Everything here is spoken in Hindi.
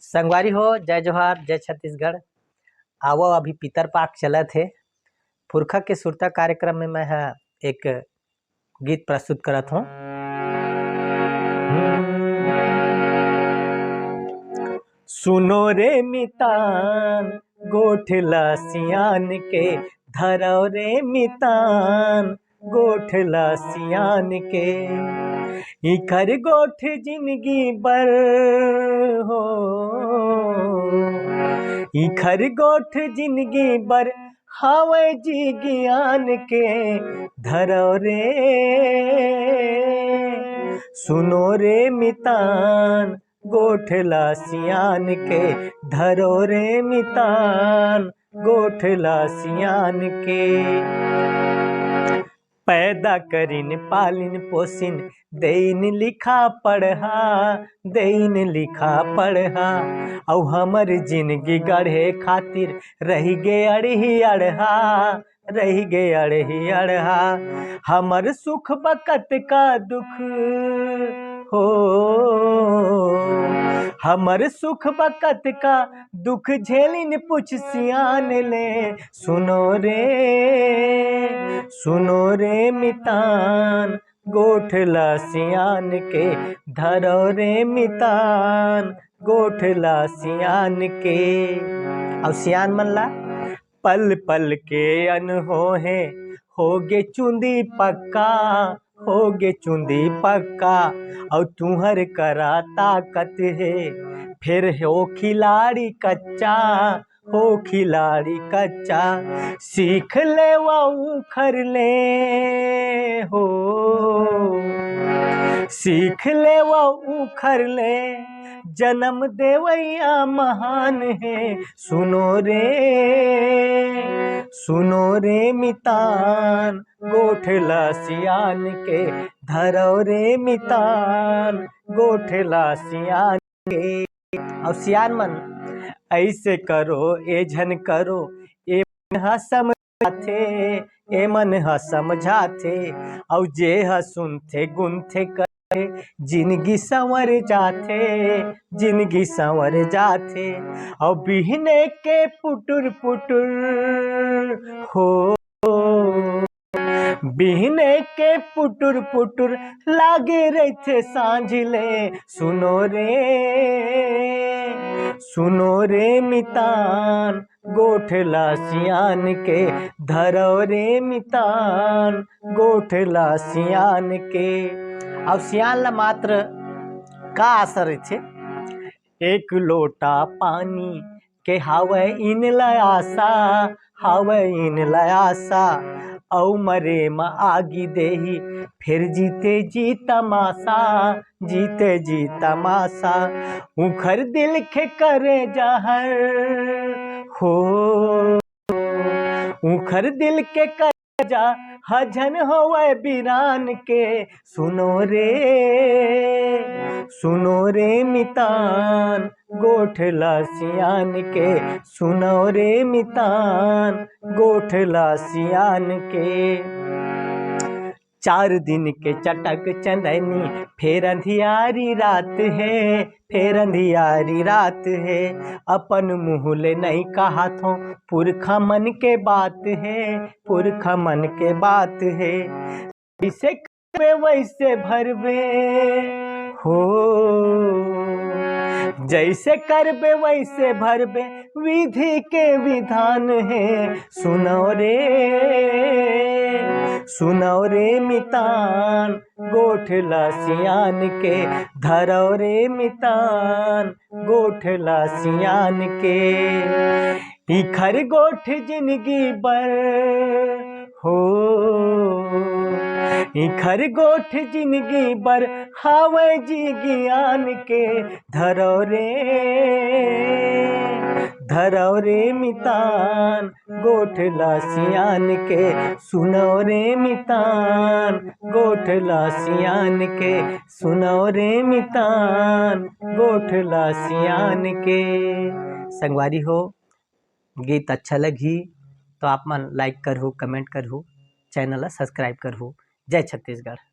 संगवारी हो, जय जोहार, जय छत्तीसगढ़। आवो अभी पितर पाक चलत थे। पुरखा के सुरता कार्यक्रम में मैं एक गीत प्रस्तुत करत हूँ। सुनो रे मितान गोठला सियान के, धरो रे मितान गोठला सियान के। इकर गोठ जिंदगी बर हो, इखर गोठ जिंदगी बर हावे जी ज्ञान के, धरो रे सुनो रे मितान गोठला सियान के, धरो रे मितान गोठला सियान के। पैदा करिन पालिन पोसिन देइन लिखा पढ़ा, देइन लिखा पढ़ा। औ हमर जिंदगी गढ़े खातिर रही गे अड़ही अड़हा, रही गे अड़ही अड़हा। हमर सुख बकत का दुख हो, हमर सुख बकत का दुख झेलिन पुछ सियान ले। सुनो रे मितान गोठला सियान के, धरो रे मितान गोठला सियान के। अब सियान मन ला पल पल के अनहोहे होगे चुंदी पक्का, होगे चुंदी पक्का। और तुहर करा ताकत है फिर हो खिलाड़ी कच्चा, हो खिलाड़ी कच्चा। सीख ले व उखर ले हो, सीख ले व उखर ले, जन्म देवैया महान है। सुनो रे मितान गोठला सियान के, धरो रे मितान गोठला सियान के। और सियान मन ऐसे करो ए झन करो, ए मन ह समझाथे, ए मन ह समझाथे। और जे ह सुनथे गुनथे करे, जिंदगी संवर जाथे, जिंदगी संवर जाथे। और बिहने के पुटुर पुटुर हो, बिहने के पुटुर पुटुर लागे रहते सांझले। सुनो रे मितान गोठला सियान के, धरो रे मितान गोठला सियान के। अब सियान ला मात्र का असर थे, एक लोटा पानी के हावे इन लयासा, हावे इन लयासा। औ मरे म आगी देही फिर जीते जी तमाशा, जीते जी तमाशा। उखर दिल के करे जहर हो, उखर दिल के करे जा हजन होवे बिरान के। सुनो रे मितान गोठला सियान के, सुनो रे मितान गोठला सियान के। 4 दिन के चटक चंदनी फेर अंधियारी रात है, फेर अंधियारी रात है। अपन मुँह ले नहीं कहा थो, पुरखा मन के बात है, पुरखा मन के बात है। इसे करबे वैसे भरबे हो, जैसे करबे वैसे भरबे विधि के विधान है। सुनो रे मितान गोठला सियान के, धरो रे मितान गोठला सियान के। इखर गोठ जिंदगी बर हो, इखर गोठ जिंदगी बर हावे जी ज्ञान के। धरो रे मितान गोठला सियान के, सुनो रे मितान गोठला सियान के, सुनो रे मितान गोठला सियान के। संगवारी हो, गीत अच्छा लगी तो आप मन लाइक करहु, कमेंट करहु, चैनल सब्सक्राइब करहु। जय छत्तीसगढ़।